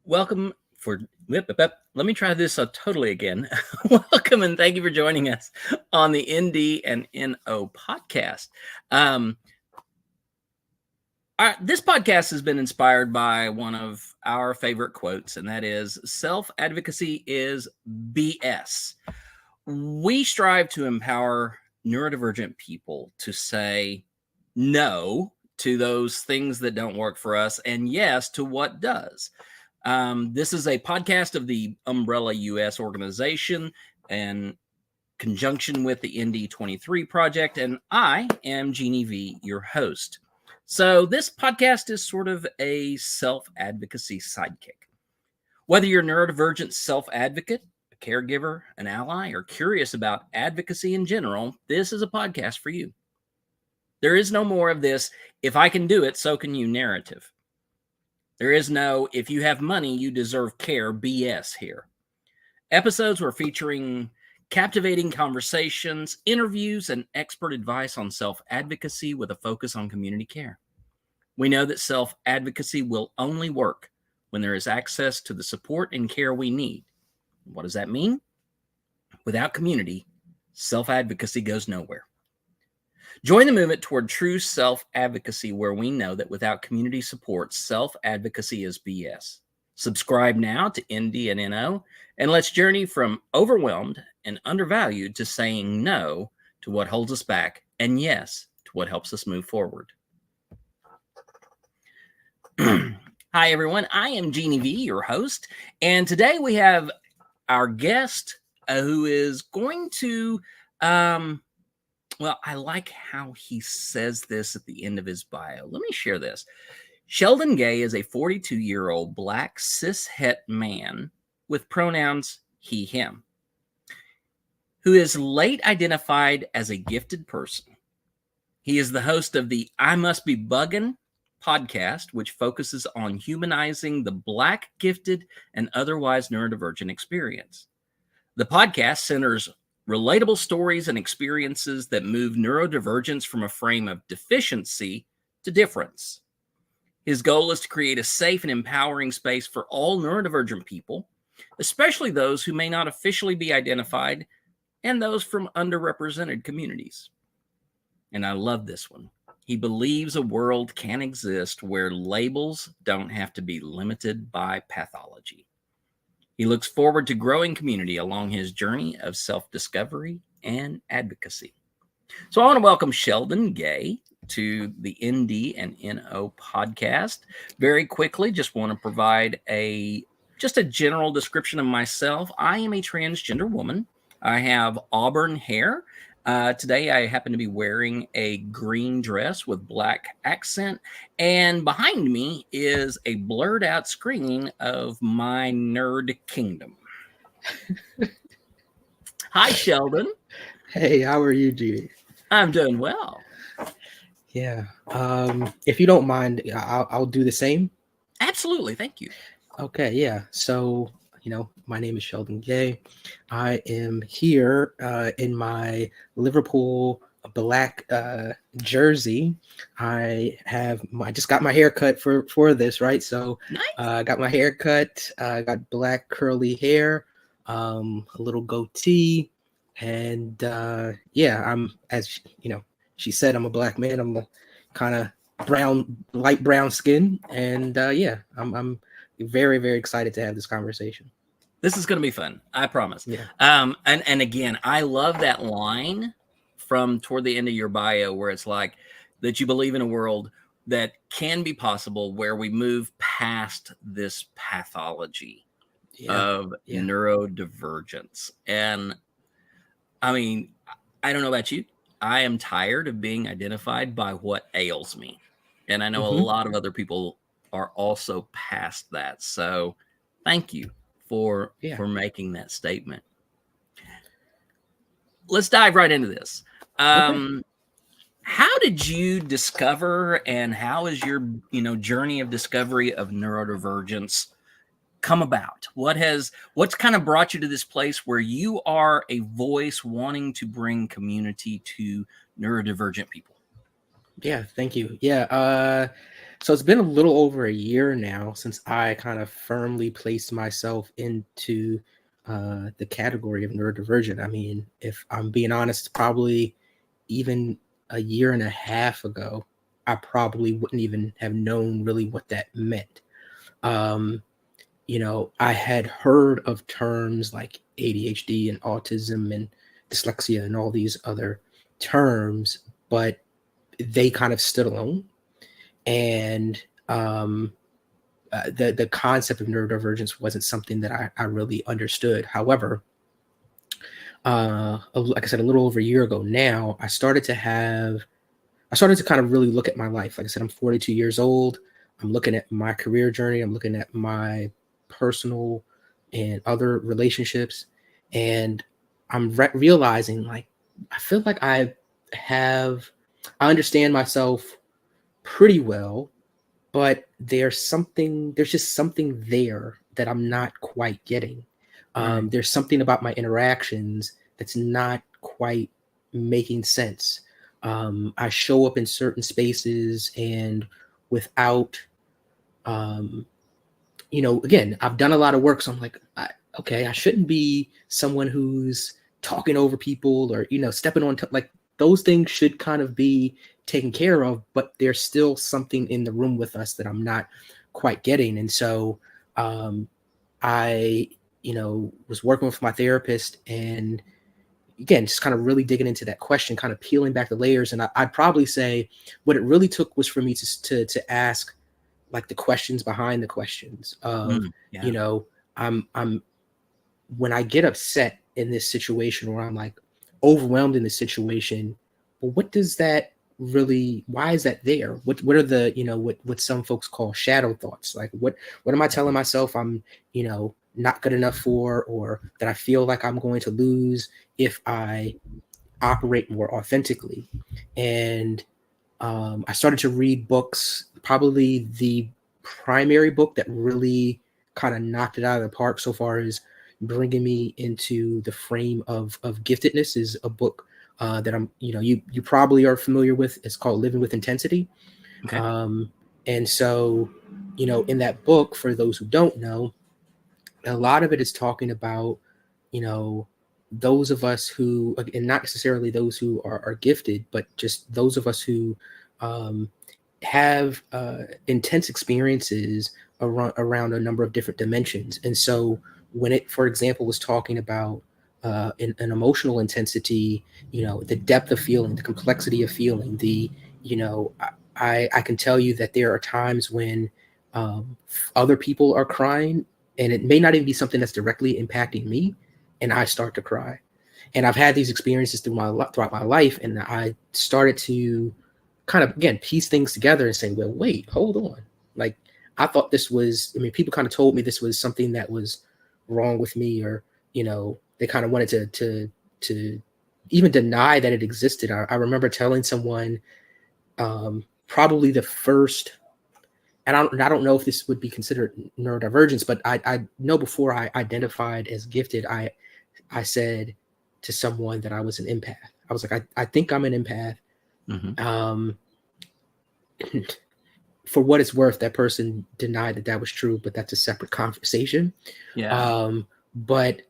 Welcome for let me try this totally again. Welcome and thank you for joining us on the ND and NO podcast. Um, this podcast has been inspired by one of our favorite quotes, and that is self-advocacy is BS. We strive to empower neurodivergent people to say no to those things that don't work for us and yes to what does. This is a podcast of the Umbrella US organization in conjunction with the ND23 project, and I am Jeannie V, your host. So this podcast is sort of a self-advocacy sidekick. Whether you're a neurodivergent self-advocate, a caregiver, an ally, or curious about advocacy in general, this is a podcast for you. There is no more of this, if I can do it, so can you narrative. There is no, if you have money, you deserve care BS here. Episodes were featuring captivating conversations, interviews, and expert advice on self-advocacy with a focus on community care. We know that self-advocacy will only work when there is access to the support and care we need. What does that mean? Without community, self-advocacy goes nowhere. Join the movement toward true self-advocacy where we know that without community support, self-advocacy is BS. Subscribe now to ND and NO, and let's journey from overwhelmed and undervalued to saying no to what holds us back and yes to what helps us move forward. Hi, everyone. I am Jeannie V, your host, and today we have our guest who is going to... Well, I like how he says this at the end of his bio. Let me share this. Sheldon Gay is a 42-year-old Black cishet man with pronouns he, him, who is late identified as a gifted person. He is the host of the I Must Be Buggin' podcast, which focuses on humanizing the Black, gifted, and otherwise neurodivergent experience. The podcast centers relatable stories and experiences that move neurodivergence from a frame of deficiency to difference. His goal is to create a safe and empowering space for all neurodivergent people, especially those who may not officially be identified and those from underrepresented communities. And I love this one. He believes a world can exist where labels don't have to be limited by pathology. He looks forward to growing community along his journey of self-discovery and advocacy. So I want to welcome Sheldon Gay to the ND and NO podcast. Very quickly, just want to provide just a general description of myself. I am a transgender woman. I have auburn hair. Today, I happen to be wearing a green dress with black accent, and behind me is a blurred out screen of my nerd kingdom. Hi, Sheldon. Hey, how are you, Judy? I'm doing well. Yeah. If you don't mind, I'll do the same. Absolutely. Thank you. Okay. Yeah. So, my name is Sheldon Gay. I am here in my Liverpool black jersey. I just got my hair cut for this, right? So I got my hair cut. I got black curly hair, a little goatee, and I'm, as she said, I'm a black man. I'm a kind of light brown skin, and I'm very, very excited to have this conversation. This is going to be fun. I promise. Yeah. And again, I love that line from toward the end of your bio where it's like that you believe in a world that can be possible where we move past this pathology of neurodivergence. And I mean, I don't know about you. I am tired of being identified by what ails me. And I know a lot of other people are also past that. So thank you for making that statement. Let's dive right into this. How did you discover, and how is your journey of discovery of neurodivergence come about? What's kind of brought you to this place where you are a voice wanting to bring community to neurodivergent people? Yeah, thank you. Yeah, so it's been a little over a year now since I kind of firmly placed myself into the category of neurodivergent. I mean, if I'm being honest, probably even a year and a half ago, I probably wouldn't even have known really what that meant. Um, I had heard of terms like ADHD and autism and dyslexia and all these other terms, but they kind of stood alone. And the concept of neurodivergence wasn't something that I really understood. However, like I said, a little over a year ago now, I started to kind of really look at my life. Like I said, I'm 42 years old. I'm looking at my career journey. I'm looking at my personal and other relationships, and I'm realizing like I feel like I understand myself pretty well, but there's just something there that I'm not quite getting. Right. There's something about my interactions that's not quite making sense. I show up in certain spaces and without, um, again, I've done a lot of work, so I'm like, okay, I shouldn't be someone who's talking over people or stepping on like those things should kind of be taken care of, but there's still something in the room with us that I'm not quite getting, and so um, I, was working with my therapist and again just kind of really digging into that question, kind of peeling back the layers, and I'd probably say what it really took was for me to ask like the questions behind the questions of Yeah. you know I'm when I get upset in this situation or I'm like overwhelmed in this situation, well, what does that really, why is that there? What are the, what some folks call shadow thoughts? Like what am I telling myself I'm, not good enough for, or that I feel like I'm going to lose if I operate more authentically? And I started to read books. Probably the primary book that really kind of knocked it out of the park so far as bringing me into the frame of giftedness is a book that you probably are familiar with. It's called Living with Intensity. Okay. Um, and so, in that book, for those who don't know, a lot of it is talking about, you know, those of us who, and not necessarily those who are gifted, but just those of us who um, have intense experiences around a number of different dimensions. And so when it, for example, was talking about an emotional intensity, the depth of feeling, the complexity of feeling, you know, I can tell you that there are times when other people are crying and it may not even be something that's directly impacting me, and I start to cry. And I've had these experiences throughout my life, and I started to kind of again piece things together and say, well, wait, hold on. Like I thought this was. I mean, people kind of told me this was something that was wrong with me, or they kind of wanted to even deny that it existed. I remember telling someone probably the first, and I don't know if this would be considered neurodivergence, but I know before I identified as gifted, I said to someone that I was an empath. I was like, I think I'm an empath. Hmm. Um, for what it's worth, that person denied that that was true, but that's a separate conversation. Yeah. But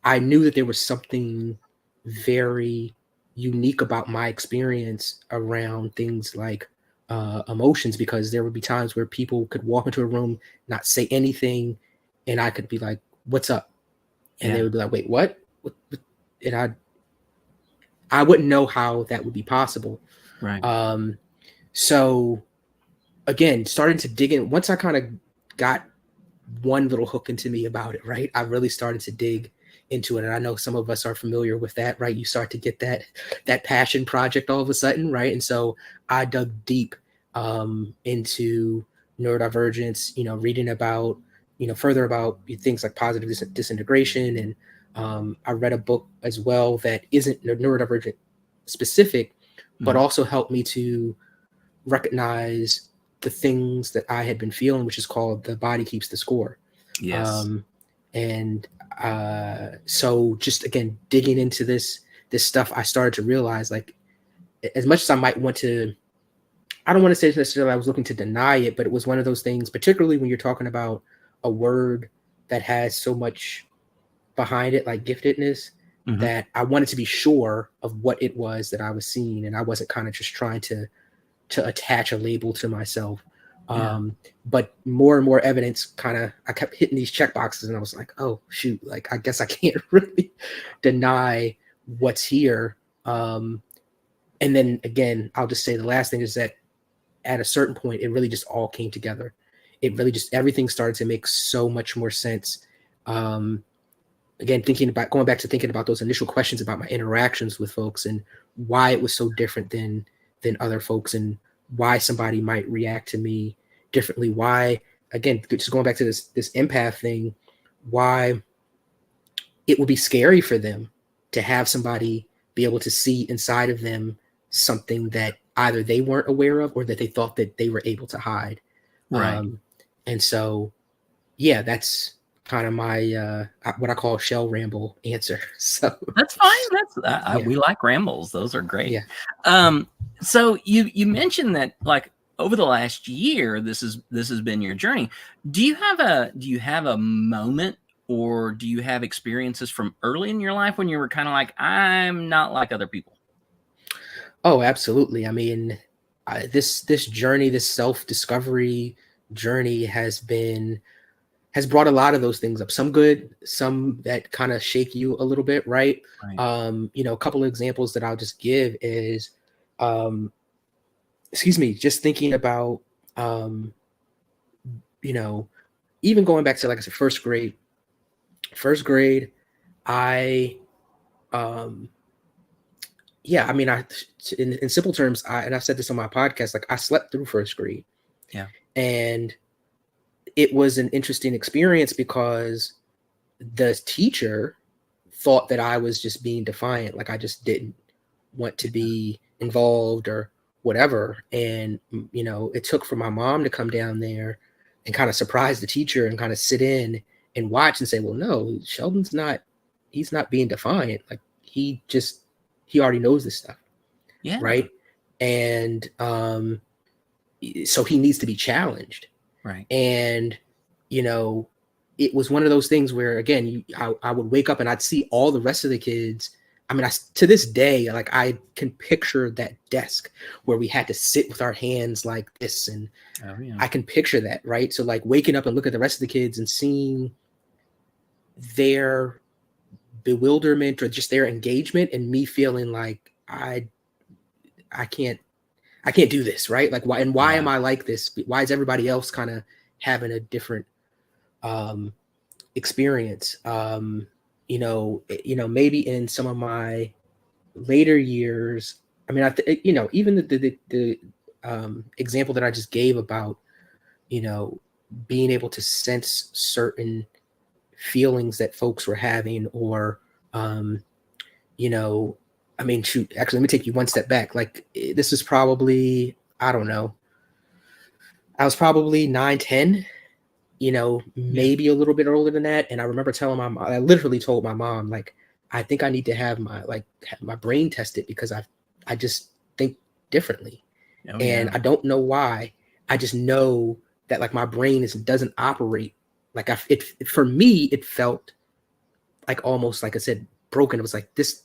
I knew that there was something very unique about my experience around things like emotions, because there would be times where people could walk into a room, not say anything, and I could be like, "What's up?" And they Yeah. would be like, "Wait, what?" And I wouldn't know how that would be possible. Right. Um, so again, starting to dig in once I kind of got one little hook into me about it, right? I really started to dig into it. And I know some of us are familiar with that, right? You start to get that passion project all of a sudden, right? And so I dug deep into neurodivergence, reading about, further about things like positive disintegration. And I read a book as well that isn't neurodivergent specific, but Hmm. also helped me to recognize the things that I had been feeling, which is called The Body Keeps the Score. Yes. Um, and so just again, digging into this stuff, I started to realize like as much as I might want to I don't want to say necessarily I was looking to deny it, but it was one of those things, particularly when you're talking about a word that has so much behind it, like giftedness, Mm-hmm. that I wanted to be sure of what it was that I was seeing, and I wasn't kind of just trying to attach a label to myself. Yeah. But more and more evidence I kept hitting these check boxes, and I was like, oh shoot, like I guess I can't really deny what's here. And then again, I'll just say the last thing is that at a certain point, it really just all came together. It really just, everything started to make so much more sense. Again, going back to thinking about those initial questions about my interactions with folks and why it was so different than other folks, and why somebody might react to me differently. Why, again, just going back to this empath thing, why it would be scary for them to have somebody be able to see inside of them something that either they weren't aware of or that they thought that they were able to hide. Right. And so, yeah, that's kind of my what I call shell ramble answer. So That's fine. That's yeah, we like rambles. Those are great. yeah. So you mentioned that, like, over the last year, this has been your journey. Do you have a moment, or do you have experiences from early in your life when you were kind of like, I'm not like other people? Oh, absolutely. I mean, this journey, this self-discovery journey has brought a lot of those things up. Some good, some that kind of shake you a little bit, right? Right. A couple of examples that I'll just give is, um, just thinking about, um, even going back to, like I said, first grade. First grade, I, um, yeah, I mean, in simple terms, and I've said this on my podcast, like I slept through first grade. Yeah. And it was an interesting experience because the teacher thought that I was just being defiant, like I just didn't want to be involved or whatever. And it took for my mom to come down there and kind of surprise the teacher and kind of sit in and watch and say, well, no, he's not being defiant. Like he already knows this stuff, Yeah. right? And so he needs to be challenged. Right. And it was one of those things where, again, I would wake up and I'd see all the rest of the kids. I mean, to this day, like I can picture that desk where we had to sit with our hands like this, and Oh, yeah. I can picture that, right? So like waking up and look at the rest of the kids and seeing their bewilderment or just their engagement, and me feeling like I can't do this, right? Like why Yeah. am I like this? Why is everybody else kind of having a different experience? Maybe in some of my later years, I mean, even the example that I just gave about, being able to sense certain feelings that folks were having, or, I mean, shoot, actually, let me take you one step back. Like this is probably, I don't know, I was probably 9, 10, maybe a little bit older than that. And I remember telling my mom, I literally told my mom, like, I think I need to have my brain tested because I just think differently. Oh, And yeah. I don't know why. I just know that like my brain doesn't operate like for me, it felt like almost, like I said, broken. It was like this,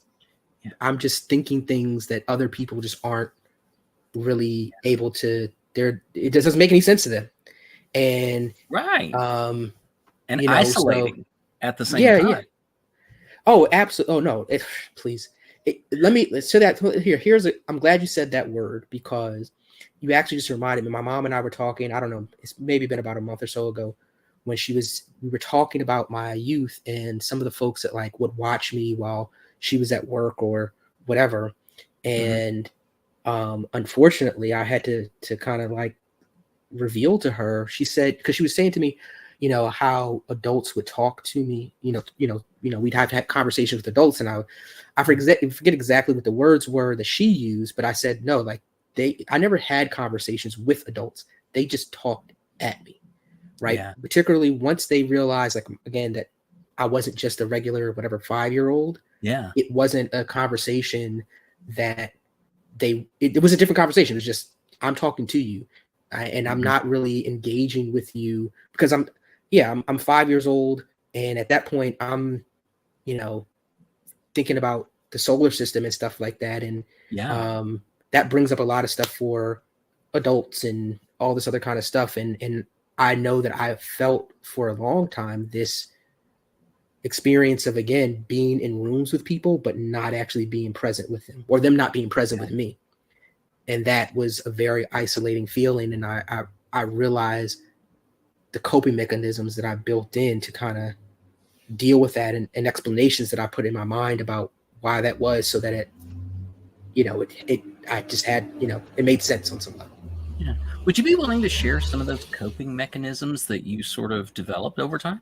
Yeah. I'm just thinking things that other people just aren't really able to, it just doesn't make any sense to them. And Right. And so isolating at the same yeah, yeah. time. Oh, absolutely. Oh no, please. Let me so that I'm glad you said that word, because you actually just reminded me. My mom and I were talking, I don't know, it's maybe been about a month or so ago, when we were talking about my youth and some of the folks that like would watch me while she was at work or whatever. And unfortunately, I had to kind of like reveal to her. She said, because she was saying to me, how adults would talk to me, we'd have to have conversations with adults, and I forget exactly what the words were that she used, but I said, no, like I never had conversations with adults. They just talked at me, right? Yeah. Particularly once they realized, like, again, that I wasn't just a regular, whatever, 5-year-old. Yeah. It wasn't a conversation that it was a different conversation. It was just, I'm talking to you, and I'm Mhm. not really engaging with you because I'm 5 years old, and at that point I'm, you know, thinking about the solar system and stuff like that, and Yeah. um, that brings up a lot of stuff for adults and all this other kind of stuff, and I know that I've felt for a long time this experience of, again, being in rooms with people but not actually being present with them, or them not being present with me, and that was a very isolating feeling. And I realized the coping mechanisms that I built in to kind of deal with that, and explanations that I put in my mind about why that was, so that it I just had, it made sense on some level. Yeah. Would you be willing to share some of those coping mechanisms that you sort of developed over time?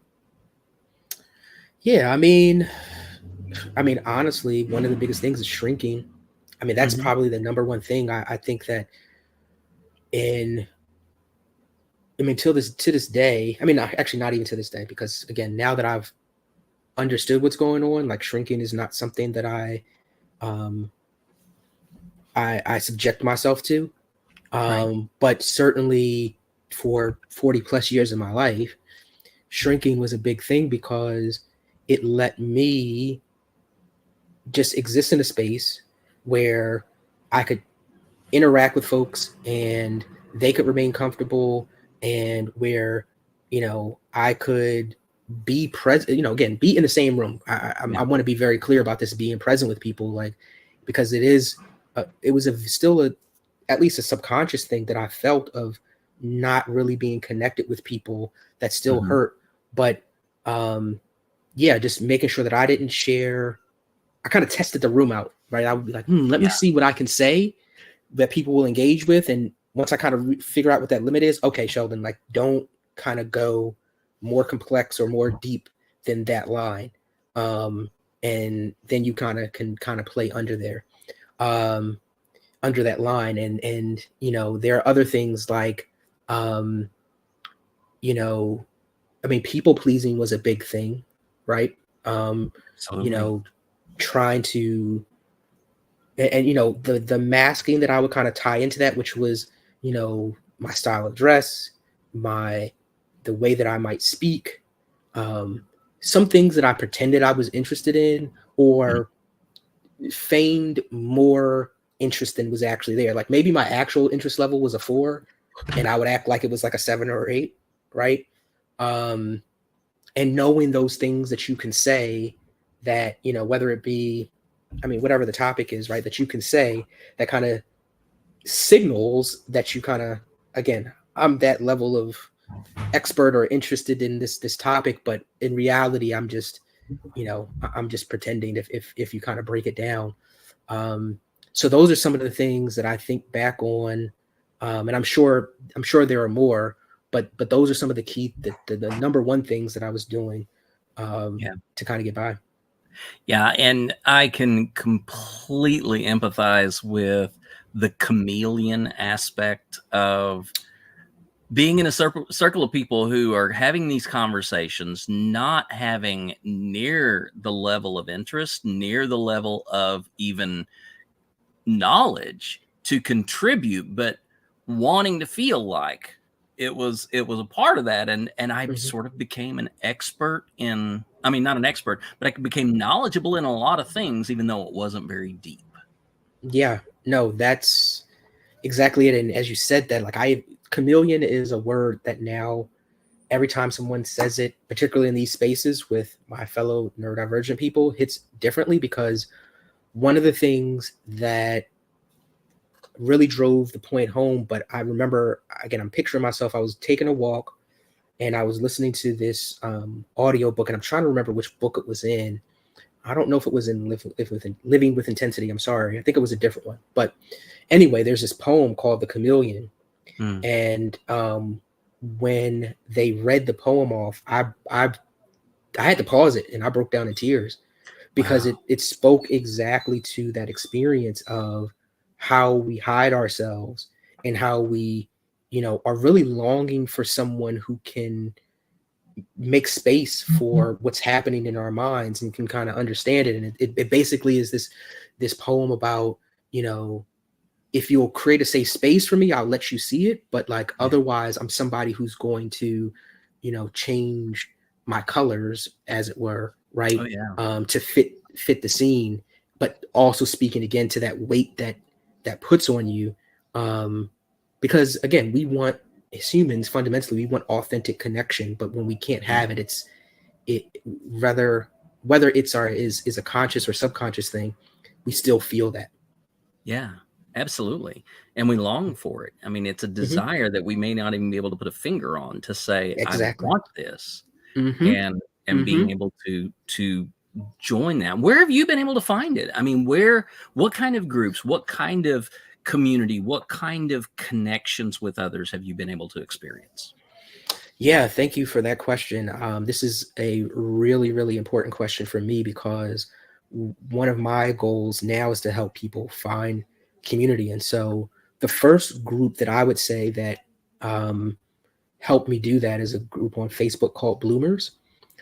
Yeah, I mean, honestly, one of the biggest things is shrinking. I mean, that's Mhm. probably the number one thing. I think that in, I mean, to this day, I mean, actually not even to this day, because again, now that I've understood what's going on, like shrinking is not something that um, I subject myself to. Right. But certainly for 40 plus years of my life, shrinking was a big thing because it let me just exist in a space where I could interact with folks and they could remain comfortable, and where, I could be present, again, be in the same room. Yeah. I want to be very clear about this, being present with people, like, because it was still at least a subconscious thing that I felt of not really being connected with people that still Mhm. hurt. But yeah, just making sure that I didn't share. I kind of tested the room out, right? I would be like, let me Yeah. see what I can say that people will engage with. And once I kind of figure out what that limit is, okay, Sheldon, like, don't kind of go more complex or more deep than that line. Um, and then you can kind of play under there, um, under that line. And, there are other things like, um, you know, I mean, people pleasing was a big thing, right? Um, you Absolutely. know, trying to, and the masking that I would kind of tie into that, which was, my style of dress, my the way that I might speak, um, some things that I pretended I was interested in, Mm. or feigned more interest than was actually there. Like maybe my actual interest level was a 4, and I would act like it was like a 7 or 8, right? Um, and knowing those things that you can say, that, whether it be, I mean, whatever the topic is, right, that you can say, that kind of signals that you kind of, again, I'm that level of expert or interested in this topic, but in reality, I'm just, I'm just pretending, if you kind of break it down. Um, so those are some of the things that I think back on, and I'm sure there are more, but those are some of the key, the number one things that I was doing, Yeah. to kind of get by. Yeah, and I can completely empathize with the chameleon aspect of being in a circle of people who are having these conversations, not having near the level of interest, near the level of even knowledge to contribute, but wanting to feel like it was a part of that. And I Mhm. sort of became an expert in, I mean, not an expert, but I became knowledgeable in a lot of things, even though it wasn't very deep. Yeah, no, that's exactly it. And as you said that, like, chameleon is a word that now, every time someone says it, particularly in these spaces with my fellow neurodivergent people, hits differently, because one of the things that really drove the point home, but I remember, again, I'm picturing myself, I was taking a walk and I was listening to this audio book, and I'm trying to remember which book it was in. I don't know if it was in Living with Intensity. I'm sorry. I think it was a different one. But anyway, there's this poem called The Chameleon. Mm. And when they read the poem off, I had to pause it, and I broke down in tears, because Wow. it spoke exactly to that experience of how we hide ourselves, and how we, are really longing for someone who can make space for what's happening in our minds and can kind of understand it. And it basically is this poem about, you know if you'll create a safe space for me, I'll let you see it. But like otherwise, I'm somebody who's going to, change my colors, as it were, Oh right? yeah. To fit the scene, but also speaking again to that weight that puts on you. Because again, we want, as humans, fundamentally, we want authentic connection, but when we can't have it, it rather, whether it's is a conscious or subconscious thing, we still feel that. Yeah, absolutely. And we long for it. I mean, it's a Mm-hmm. desire that we may not even be able to put a finger on, to say, I Exactly. want this, Mm-hmm. and Mm-hmm. being able to join that. Where have you been able to find it? I mean, what kind of groups, what kind of community, what kind of connections with others have you been able to experience? Yeah, thank you for that question. This is a really, really important question for me because one of my goals now is to help people find community. And so the first group that I would say that um, helped me do that is a group on Facebook called Bloomers.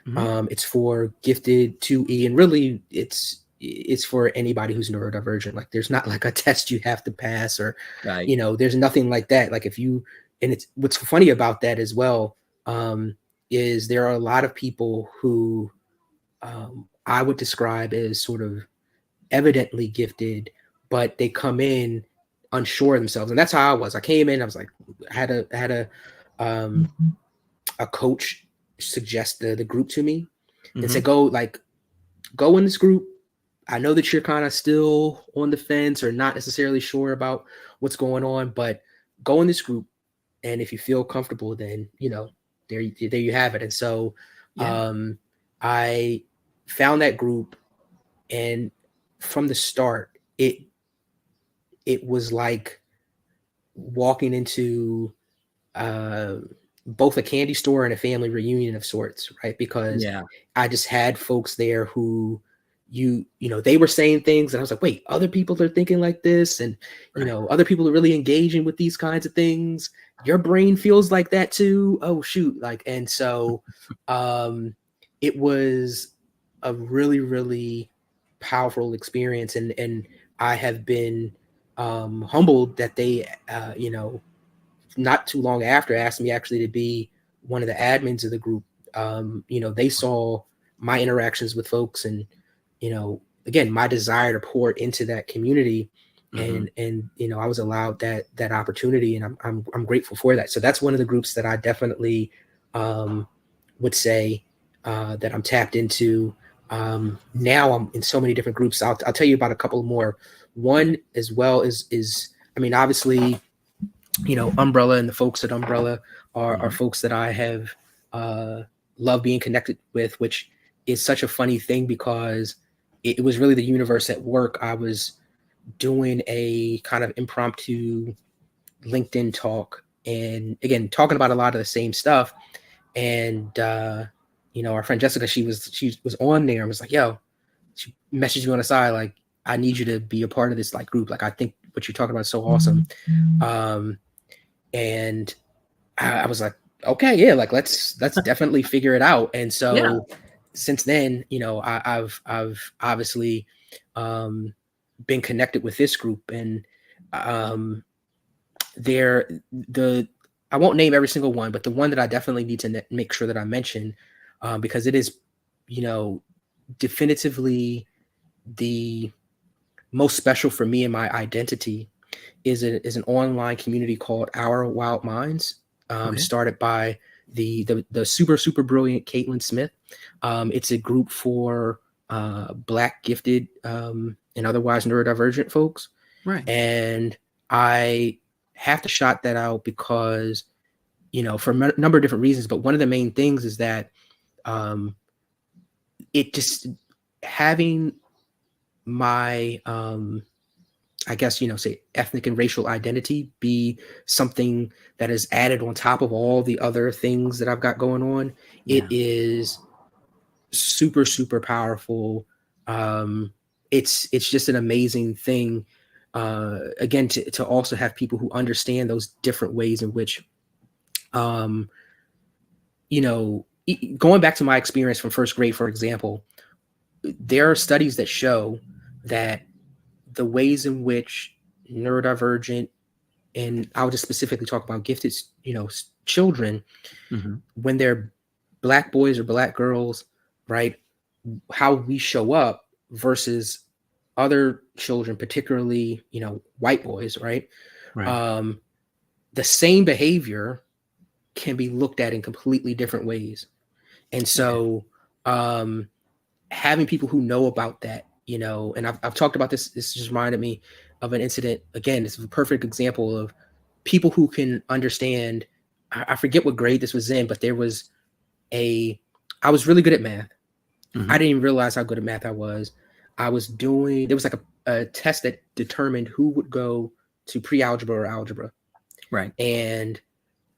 Mhm. It's for gifted 2E, and really it's for anybody who's neurodivergent. Like there's not like a test you have to pass, or Right. there's nothing like that. Like if you, and it's what's funny about that as well, is there are a lot of people who I would describe as sort of evidently gifted, but they come in unsure of themselves, and that's how I was. I came in, I was like, I had um, a coach suggest the group to me and say, Mhm. go in this group. I know that you're kind of still on the fence or not necessarily sure about what's going on, but go in this group, and if you feel comfortable, then there you have it. And so Yeah. um, I found that group, and from the start, it was like walking into uh, both a candy store and a family reunion of sorts, right? Because Yeah. I just had folks there who they were saying things, and I was like, wait, other people are thinking like this, and Right. other people are really engaging with these kinds of things. Your brain feels like that too. Oh shoot. Like, and so um it was a really, really powerful experience, and I have been humbled that they not too long after asked me actually to be one of the admins of the group. They saw my interactions with folks, and again, my desire to pour into that community, Mhm. and I was allowed that opportunity, and I'm grateful for that. So that's one of the groups that I definitely um, would say that I'm tapped into. Now I'm in so many different groups. I'll tell you about a couple more. Yeah. One as well is I mean, obviously, Umbrella and the folks at Umbrella are Mhm. folks that I have loved being connected with, which is such a funny thing because it was really the universe at work. I was doing a kind of impromptu LinkedIn talk, and again, talking about a lot of the same stuff. And our friend Jessica, she was on there and was like, "Yo," she messaged me on the side like, "I need you to be a part of this like group. Like, I think what you're talking about is so awesome." Um, and I was like, okay, yeah, like let's definitely figure it out. And Yeah. so since then, I've obviously um, been connected with this group, and um, they're the I won't name every single one, but the one that I definitely need to make sure that I mention, because it is, you know, definitively the most special for me and my identity is an online community called Our Wild Minds, Okay. started by the super brilliant Caitlin Smith. It's a group for Black gifted and otherwise neurodivergent folks, Right. and I have to shout that out because for a number of different reasons. But one of the main things is that um, it just having my I guess, say ethnic and racial identity be something that is added on top of all the other things that I've got going on. It Yeah. is super, super powerful. It's just an amazing thing. Again, to also have people who understand those different ways in which, um, going back to my experience from first grade, for example, there are studies that show that the ways in which neurodivergent, and I'll just specifically talk about gifted, children, Mm-hmm. when they're black boys or black girls, right? How we show up versus other children, particularly, white boys, right? Right. Um, the same behavior can be looked at in completely different ways. And Okay. so, having people who know about that, and I've talked about this just reminded me of an incident. Again, it's a perfect example of people who can understand. I forget what grade this was in, but I was really good at math. Mm-hmm. I didn't even realize how good at math I was. There was like a test that determined who would go to pre-algebra or algebra. Right. And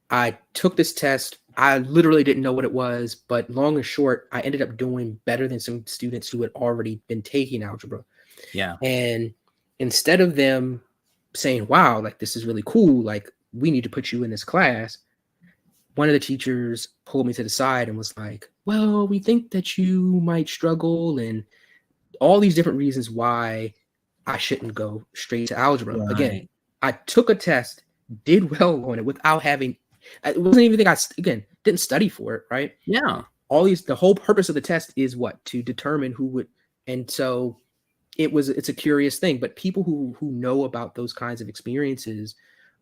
I took this test. I literally didn't know what it was, but long and short, I ended up doing better than some students who had already been taking algebra. Yeah. And instead of them saying, wow, like this is really cool, like we need to put you in this class, one of the teachers pulled me to the side and was like, well, we think that you might struggle and all these different reasons why I shouldn't go straight to algebra. Again, Right. I took a test, did well on it without having, it wasn't even again, didn't study for it, right? Yeah. The whole purpose of the test is what? To determine who would, and so it's a curious thing, but people who know about those kinds of experiences,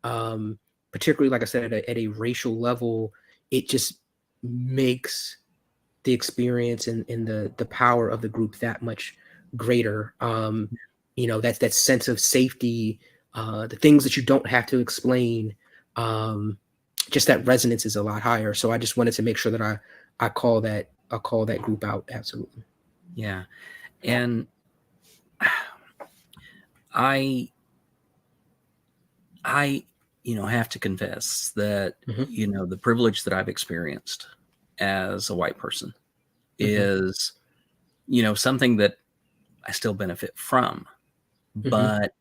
particularly, like I said, at a racial level, it just makes the experience and the power of the group that much greater. That sense of safety, the things that you don't have to explain, just that resonance is a lot higher. So I just wanted to make sure that I call that group out. Absolutely. Yeah. And I have to confess that, Mm-hmm. the privilege that I've experienced as a white person Mm-hmm. is, something that I still benefit from, Mm-hmm. but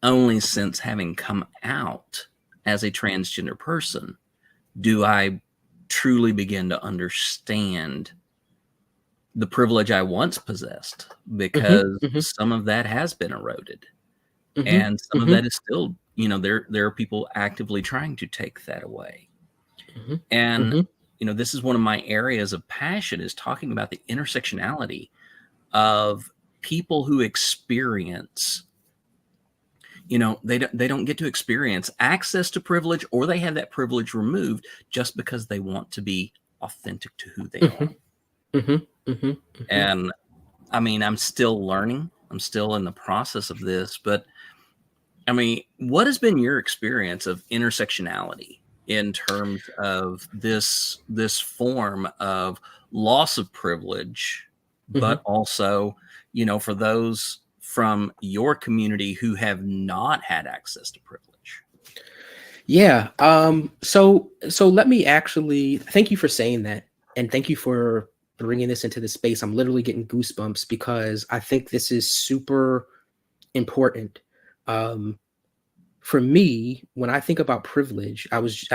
only since having come out as a transgender person do I truly begin to understand the privilege I once possessed, Mm-hmm. because Mm-hmm. some of that has been eroded. Mm-hmm. And some of Mm-hmm. that is still, there are people actively trying to take that away. Mm-hmm. And, Mm-hmm. this is one of my areas of passion, is talking about the intersectionality of people who experience, they don't get to experience access to privilege, or they have that privilege removed just because they want to be authentic to who they Mm-hmm. are. Mm-hmm. Mm-hmm. Mm-hmm. And I mean, I'm still learning. I'm still in the process of this, but I mean, what has been your experience of intersectionality in terms of this form of loss of privilege, Mm-hmm. but also, for those from your community who have not had access to privilege? Yeah. So let me actually thank you for saying that, and thank you for bringing this into the space. I'm literally getting goosebumps because I think this is super important. Um, for me, when I think about privilege,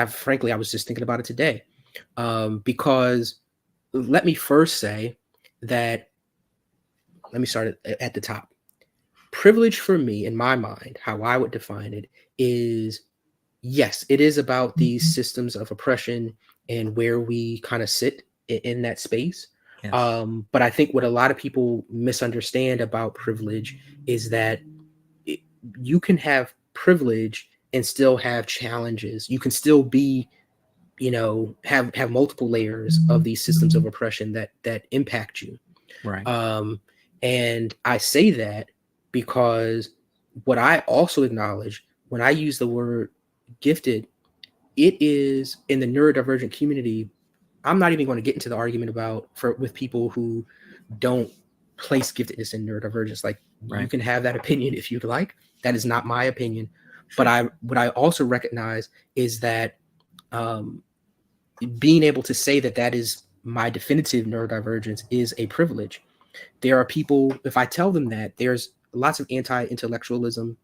frankly, I was just thinking about it today. Because let me first say that, let me start at the top. Privilege for me, in my mind, how I would define it is, yes, it is about these systems of oppression and where we kind of sit in that space. Yes. But I think what a lot of people misunderstand about privilege is that it, you can have privilege and still have challenges. You can still be, have multiple layers of these systems of oppression that impact you. Right. Um, and I say that because what I also acknowledge when I use the word gifted, it is in the neurodivergent community. I'm not even going to get into the argument with people who don't place giftedness in neurodivergence. Like, you Right. can have that opinion if you'd like. That is not my opinion. But Sure. what I also recognize is that, um, being able to say that is my definitive neurodivergence is a privilege. There are people, if I tell them that, there's lots of anti-intellectualism.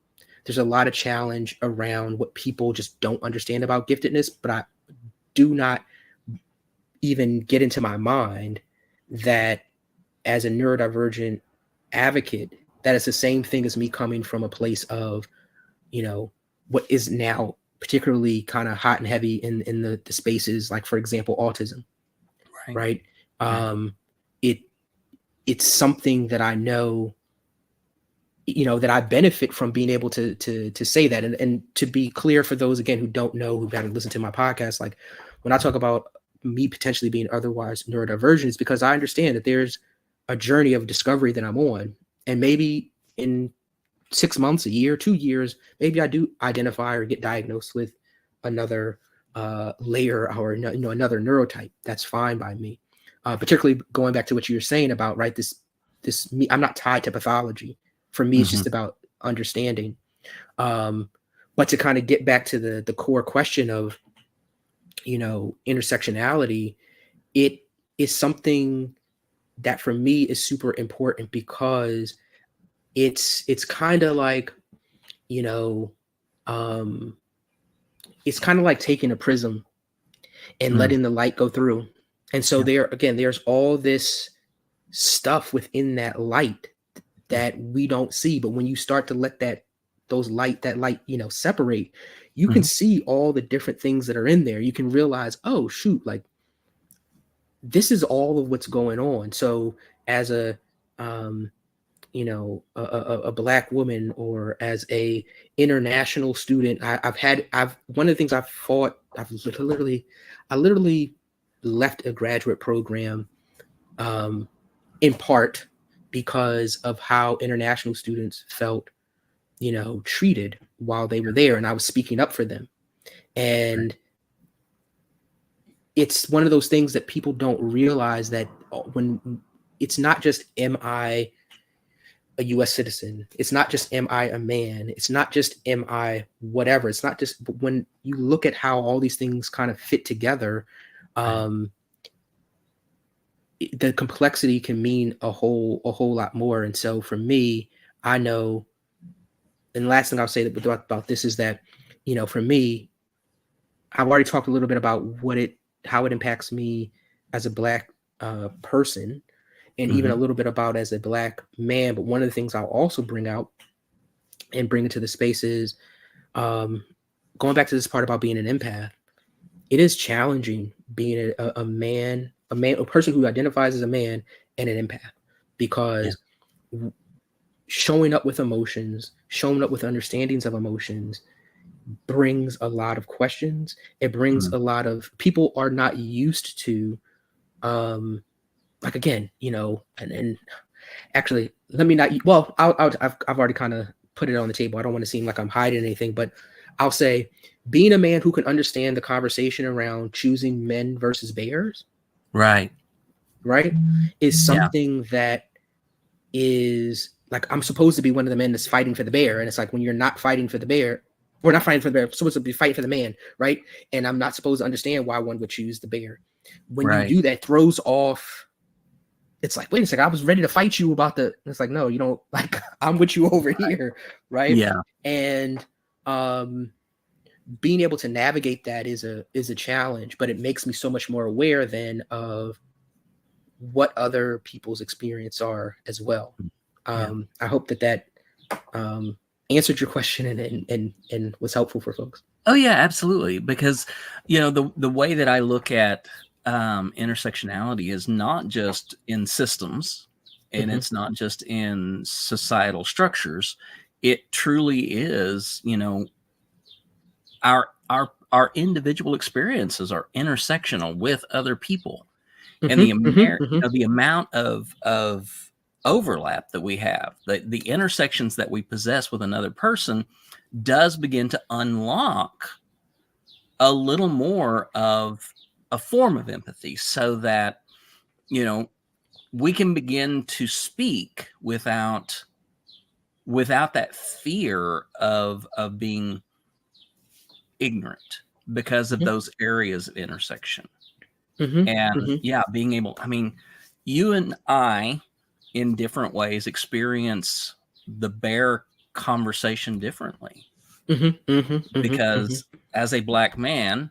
There's a lot of challenge around what people just don't understand about giftedness, but I do not even get into my mind that as a neurodivergent advocate, that is the same thing as me coming from a place of, you know, what is now particularly kind of hot and heavy in the spaces, like, for example, autism, Right. right? Right. It's something that I know, that I benefit from being able to say that. And to be clear, for those, again, who don't know, who haven't listened to my podcast, like, when I talk about me potentially being otherwise neurodivergent, it's because I understand that there's a journey of discovery that I'm on. And maybe in 6 months, a year, 2 years, maybe I do identify or get diagnosed with another layer, or another neurotype. That's fine by me. Particularly going back to what you were saying about, right, this me, I'm not tied to pathology. For me, it's just about understanding. But to kind of get back to the core question of, intersectionality, it is something that for me is super important, because it's kind of like, you know, um, it's kind of like taking a prism and letting the light go through. And so there's all this stuff within that light that we don't see. But when you start to let that light, separate, you can see all the different things that are in there. You can realize, oh shoot, like, this is all of what's going on. So as a a Black woman, or as a international student, I've one of the things I've fought, I literally left a graduate program, in part because of how international students felt, treated while they were there, and I was speaking up for them. And it's one of those things that people don't realize, that when it's not just, am I a US citizen? It's not just, am I a man? It's not just, am I whatever? It's not just, but when you look at how all these things kind of fit together, the complexity can mean a whole lot more. And so for me, I know, and the last thing I'll say about this is that, for me, I've already talked a little bit about how it impacts me as a Black person, and even a little bit about as a Black man. But one of the things I'll also bring out and bring into the space is, going back to this part about being an empath. It is challenging being a person who identifies as a man and an empath, because showing up with emotions, showing up with understandings of emotions, brings a lot of questions. It brings a lot of, people are not used to, like, again, and actually, let me not, well, I've already kind of put it on the table. I don't want to seem like I'm hiding anything, but I'll say, being a man who can understand the conversation around choosing men versus bears, right, is something that is like, I'm supposed to be one of the men that's fighting for the bear. And it's like, when you're not fighting for the bear, we're not fighting for the bear, we're supposed to be fighting for the man, right? And I'm not supposed to understand why one would choose the bear. When you do that, throws off, it's like, wait a second, I was ready to fight you about it's like, no, you don't, like, I'm with you over here, right? Yeah. And being able to navigate that is a challenge, but it makes me so much more aware then of what other people's experience are as well. I hope that answered your question and was helpful for folks. Oh yeah, absolutely. Because, the way that I look at intersectionality is not just in systems, and it's not just in societal structures. It truly is, our individual experiences are intersectional with other people, and the amount of overlap that we have, the intersections that we possess with another person, does begin to unlock a little more of a form of empathy, so that we can begin to speak without that fear of being ignorant, because of those areas of intersection. And being able, you and I, in different ways, experience the bear conversation differently. Because as a Black man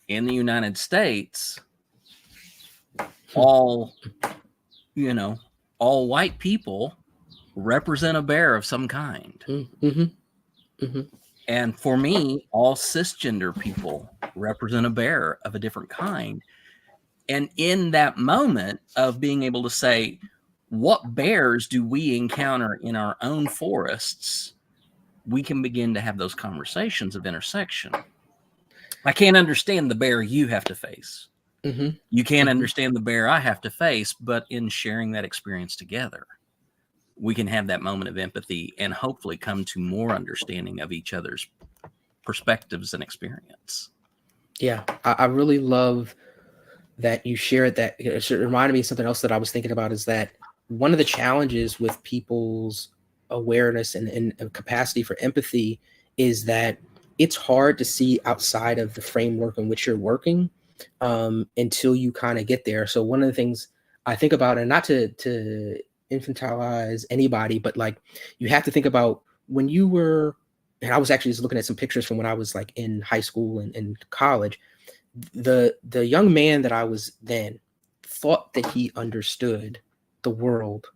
in the United States, all white people represent a bear of some kind. Mm-hmm. Mm-hmm. And for me, all cisgender people represent a bear of a different kind. And in that moment of being able to say, what bears do we encounter in our own forests? We can begin to have those conversations of intersection. I can't understand the bear you have to face. Mm-hmm. You can't Mm-hmm. understand the bear I have to face, but in sharing that experience together, we can have that moment of empathy and hopefully come to more understanding of each other's perspectives and experience. Yeah, I really love that you shared that. It reminded me of something else that I was thinking about, is that one of the challenges with people's awareness and capacity for empathy is that it's hard to see outside of the framework in which you're working until you kind of get there. So one of the things I think about, and not to infantilize anybody, but like you have to think about when you were, and I was actually just looking at some pictures from when I was like in high school and college. The young man that I was then thought that he understood the world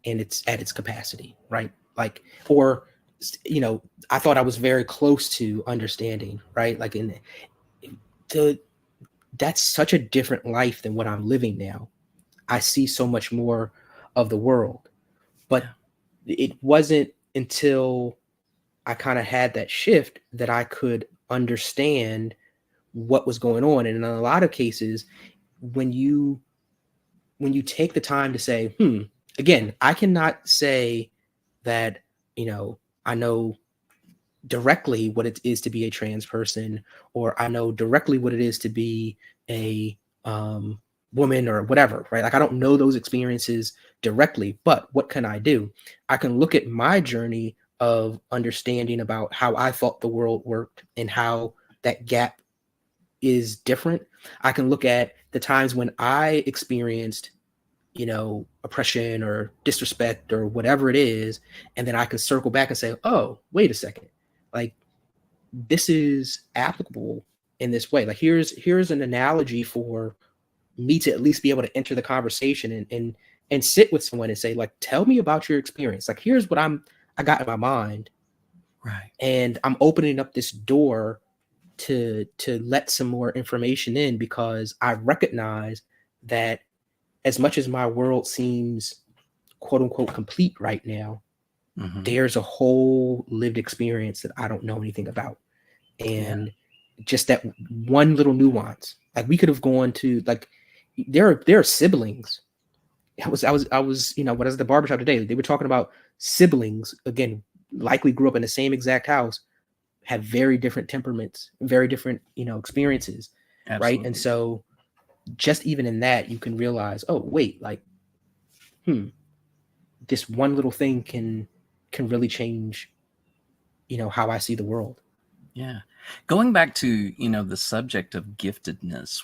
and its at its capacity, right? Like, or I thought I was very close to understanding, right? Like in the that's such a different life than what I'm living now. I see so much more of the world. But it wasn't until I kind of had that shift that I could understand what was going on. And in a lot of cases, when you take the time to say, again, I cannot say that, I know directly what it is to be a trans person, or I know directly what it is to be a woman or whatever, right? Like I don't know those experiences directly, but what can I do? I can look at my journey of understanding about how I thought the world worked and how that gap is different. I can look at the times when I experienced, oppression or disrespect or whatever it is, and then I can circle back and say, oh, wait a second, like this is applicable in this way. Like here's an analogy for me to at least be able to enter the conversation and sit with someone and say, like, tell me about your experience. Like here's what I got in my mind. Right. And I'm opening up this door to let some more information in, because I recognize that as much as my world seems quote unquote complete right now, there's a whole lived experience that I don't know anything about. And just that one little nuance, like we could have gone to, like, there are siblings. I was when I was at the barbershop today, they were talking about siblings, again, likely grew up in the same exact house, have very different temperaments, very different, experiences. Absolutely. Right. And so just even in that, you can realize, oh, wait, like, this one little thing can really change, how I see the world. Yeah. Going back to, the subject of giftedness,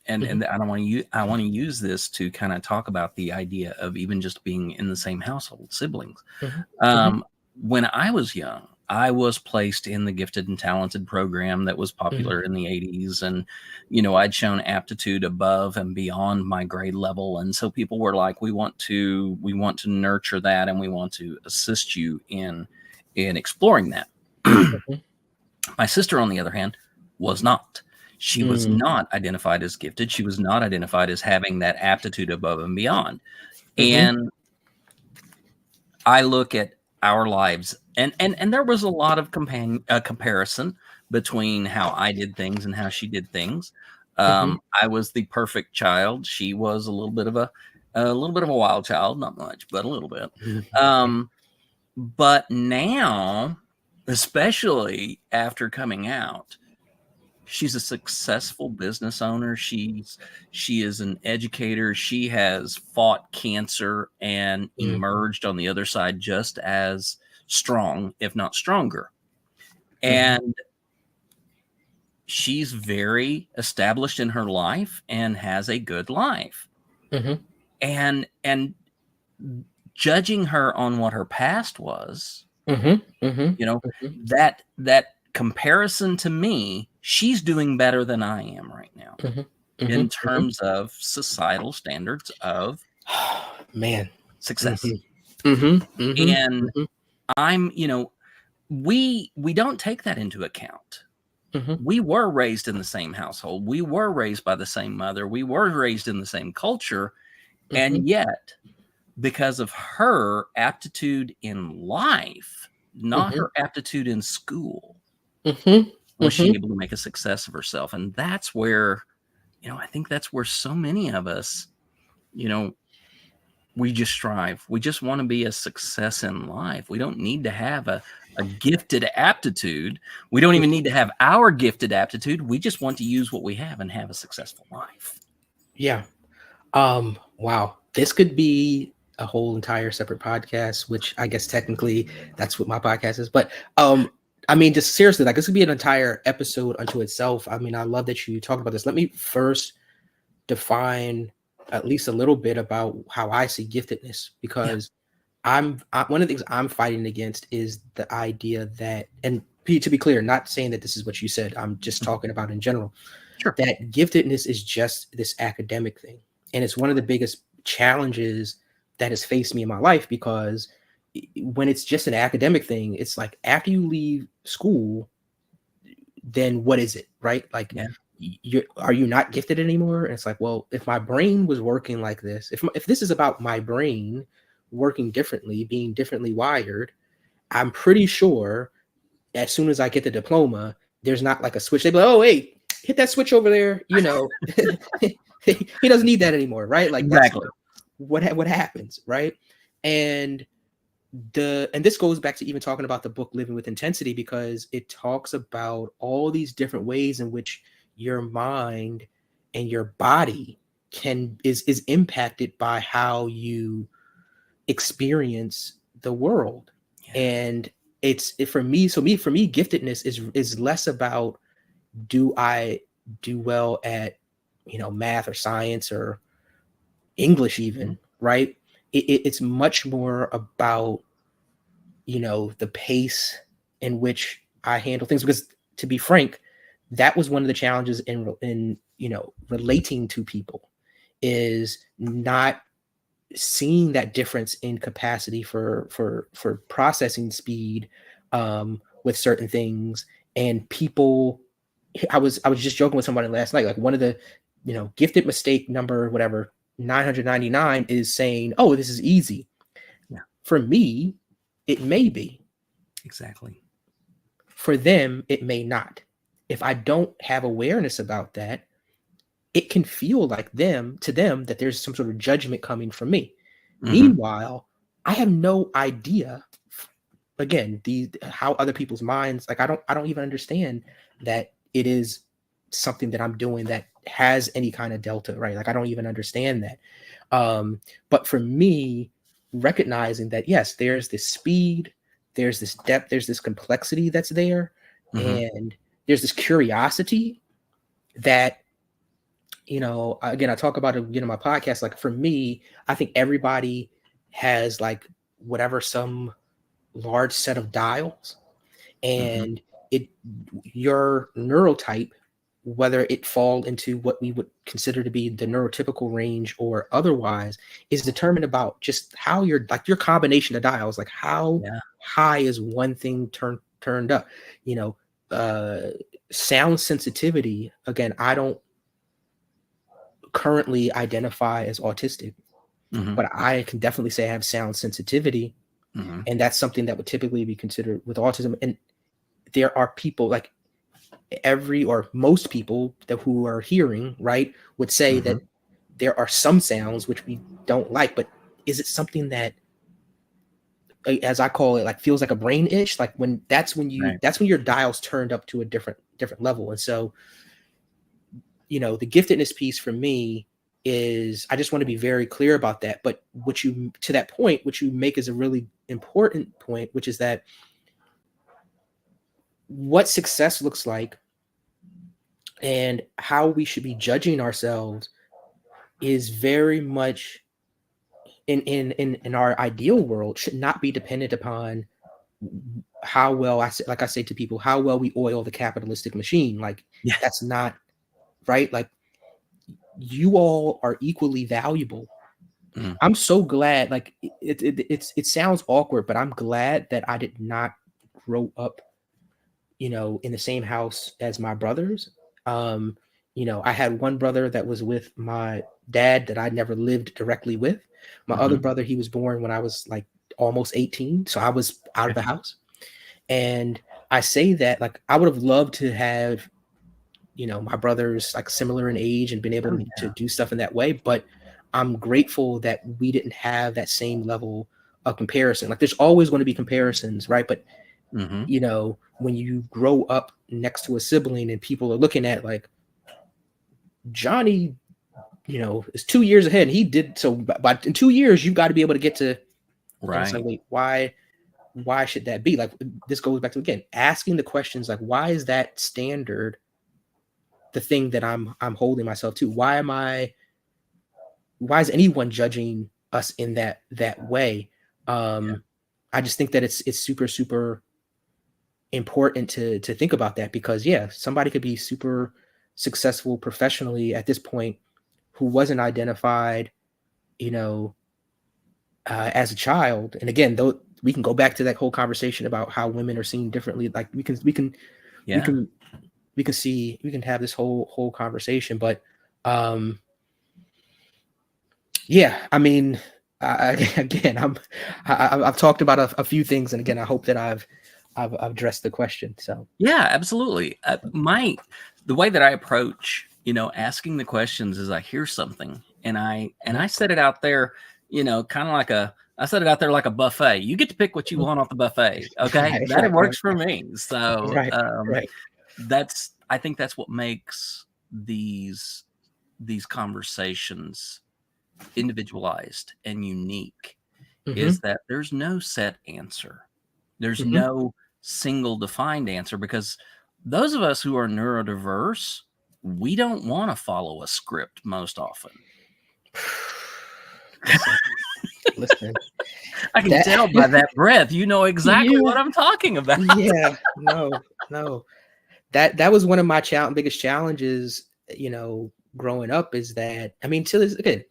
and I want to use this to kind of talk about the idea of even just being in the same household, siblings. When I was young, I was placed in the gifted and talented program that was popular in the 80s. And, I'd shown aptitude above and beyond my grade level. And so people were like, we want to nurture that, and we want to assist you in exploring that. My sister, on the other hand, was not. She was not identified as gifted. She was not identified as having that aptitude above and beyond. And I look at our lives, and there was a lot of comparison between how I did things and how she did things. I was the perfect child. She was a little bit of a wild child, not much, but a little bit. But now, especially after coming out, she's a successful business owner. She is an educator. She has fought cancer and emerged on the other side just as strong, if not stronger. And she's very established in her life and has a good life. And judging her on what her past was, that comparison, to me, she's doing better than I am right now in terms of societal standards of man success. And I'm, we don't take that into account. We were raised in the same household. We were raised by the same mother. We were raised in the same culture. And yet, because of her aptitude in life, not her aptitude in school, was she able to make a success of herself. And that's where, I think that's where so many of us, we just strive. We just want to be a success in life. We don't need to have a gifted aptitude. We don't even need to have our gifted aptitude. We just want to use what we have and have a successful life. Yeah. Wow. This could be a whole entire separate podcast, which I guess technically that's what my podcast is. But I mean, just seriously, like this could be an entire episode unto itself. I mean, I love that you talked about this. Let me first define at least a little bit about how I see giftedness, because one of the things I'm fighting against is the idea that, and to be clear, not saying that this is what you said, I'm just talking about in general, that giftedness is just this academic thing. And it's one of the biggest challenges that has faced me in my life, because when it's just an academic thing, it's like after you leave school, then what is it, right? Like, are you not gifted anymore? And it's like, well, if my brain was working like this, if this is about my brain working differently, being differently wired, I'm pretty sure as soon as I get the diploma, there's not like a switch. They be like, oh, hey, hit that switch over there. He doesn't need that anymore, right? Like exactly what happens, right? And this goes back to even talking about the book Living with Intensity, because it talks about all these different ways in which your mind and your body is impacted by how you experience the world. And for me, giftedness is less about, do I do well at math or science or English even, right? It's much more about the pace in which I handle things, because to be frank, that was one of the challenges in relating to people, is not seeing that difference in capacity for processing speed with certain things. And people, I was just joking with somebody last night, like one of the gifted mistake number whatever 999 is saying, oh, this is easy. For me, it may be. Exactly. For them, it may not. If I don't have awareness about that, it can feel like to them that there's some sort of judgment coming from me. Meanwhile, I have no idea, again, how other people's minds, like I don't even understand that it is something that I'm doing that has any kind of delta, right? Like I don't even understand that. But for me, recognizing that, yes, there's this speed, there's this depth, there's this complexity that's there, and there's this curiosity that, again, I talk about it in my podcast. Like for me, I think everybody has like whatever, some large set of dials, and your neurotype, whether it fall into what we would consider to be the neurotypical range or otherwise, is determined about just how your combination of dials, like how high is one thing turned up. Sound sensitivity, again, I don't currently identify as autistic, but I can definitely say I have sound sensitivity, and that's something that would typically be considered with autism. And there are people, like most people who are hearing, right, would say that there are some sounds which we don't like, but is it something that, as I call it, like feels like a brain itch? Like that's when your dials turned up to a different level. And so, the giftedness piece for me is, I just want to be very clear about that. But to that point, what you make is a really important point, which is that what success looks like and how we should be judging ourselves is very much in our ideal world, should not be dependent upon how well, I say to people, how well we oil the capitalistic machine. Like that's not right. Like you all are equally valuable Mm. I'm so glad. Like it sounds awkward, but I'm glad that I did not grow up, in the same house as my brothers. Um, I had one brother that was with my dad that I never lived directly with. My other Mhm. brother, he was born when I was like almost 18, so I was out of Okay. the house. And I say that like I would have loved to have, my brothers like similar in age and been able Oh, to yeah. do stuff in that way, but I'm grateful that we didn't have that same level of comparison. Like there's always going to be comparisons, right? But Mhm. when you grow up next to a sibling and people are looking at like Johnny, is 2 years ahead and he did so, but in 2 years you've got to be able to get to. And it's like, Right. wait, why should that be? Like this goes back to, again, asking the questions like, why is that standard the thing that I'm holding myself to? Why is anyone judging us in that way? Yeah. I just think that it's super super important to think about that, because yeah, somebody could be super successful professionally at this point who wasn't identified, you know as a child. And again, though, we can go back to that whole conversation about how women are seen differently. Like we Yeah. can we can have this whole conversation. But um yeah, I mean, again, I've talked about a few things, and again, I hope that I've addressed the question. So Yeah, absolutely. The way that I approach, asking the questions is I hear something and I set it out there, kind of like I set it out there like a buffet. You get to pick what you want off the buffet. Okay. right, That it right, right, works for me. So right, right. I think that's what makes these conversations individualized and unique, Mm-hmm, is that there's no set answer. There's mm-hmm. no single defined answer, because those of us who are neurodiverse, we don't want to follow a script most often. Listen, listen. I can That tell by that breath, you know exactly yeah, what I'm talking about. yeah. No, no. That was one of my biggest challenges, growing up, is that, I mean, to this again,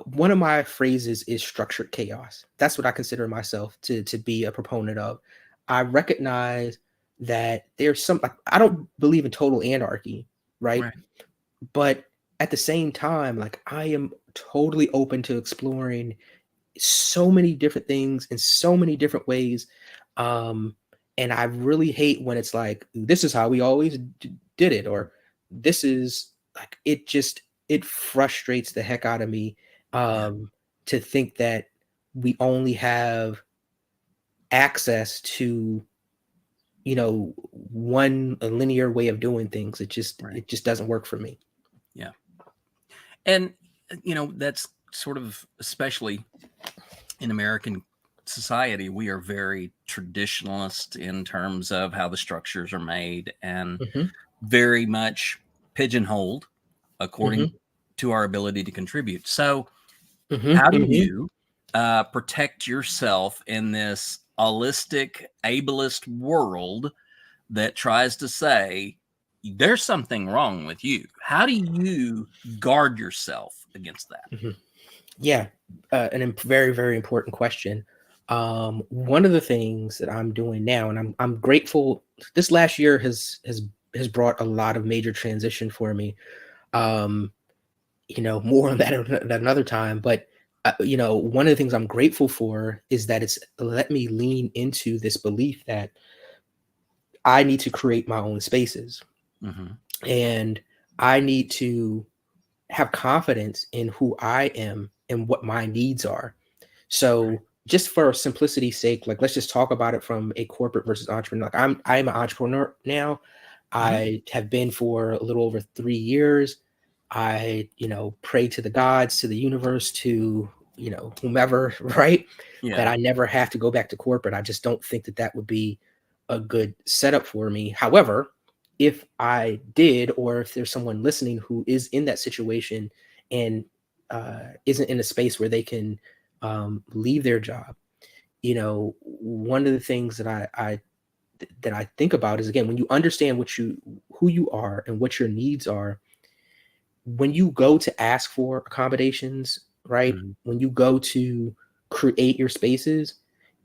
one of my phrases is structured chaos. That's what I consider myself to be a proponent of. I recognize that there's some, like, I don't believe in total anarchy, right? Right. But at the same time, like, I am totally open to exploring so many different things in so many different ways. Um, and I really hate when it's like, this is how we always did it, or this is like, it frustrates the heck out of me, Yeah. to think that we only have access to, one linear way of doing things. Right. It just doesn't work for me. Yeah. And, that's sort of, especially in American society, we are very traditionalist in terms of how the structures are made, and Hmm, very much pigeonholed according hmm, to our ability to contribute. So, hmm, how do hmm. you protect yourself in this holistic, ableist world that tries to say there's something wrong with you? How do you guard yourself against that? Hmm. Yeah, very, very important question. One of the things that I'm doing now, and I'm grateful. This last year has brought a lot of major transition for me. Um, more on that at another time. But one of the things I'm grateful for is that it's let me lean into this belief that I need to create my own spaces, Hmm. and I need to have confidence in who I am and what my needs are. Right. So just for simplicity's sake, like let's just talk about it from a corporate versus entrepreneur. Like I'm an entrepreneur now. Hmm. I have been for a little over 3 years. I, pray to the gods, to the universe, to, whomever, right? That Yeah. I never have to go back to corporate. I just don't think that that would be a good setup for me. However, if I did, or if there's someone listening who is in that situation and isn't in a space where they can leave their job, one of the things that I think about is, again, when you understand who you are and what your needs are, when you go to ask for accommodations, right? Mhm. When you go to create your spaces,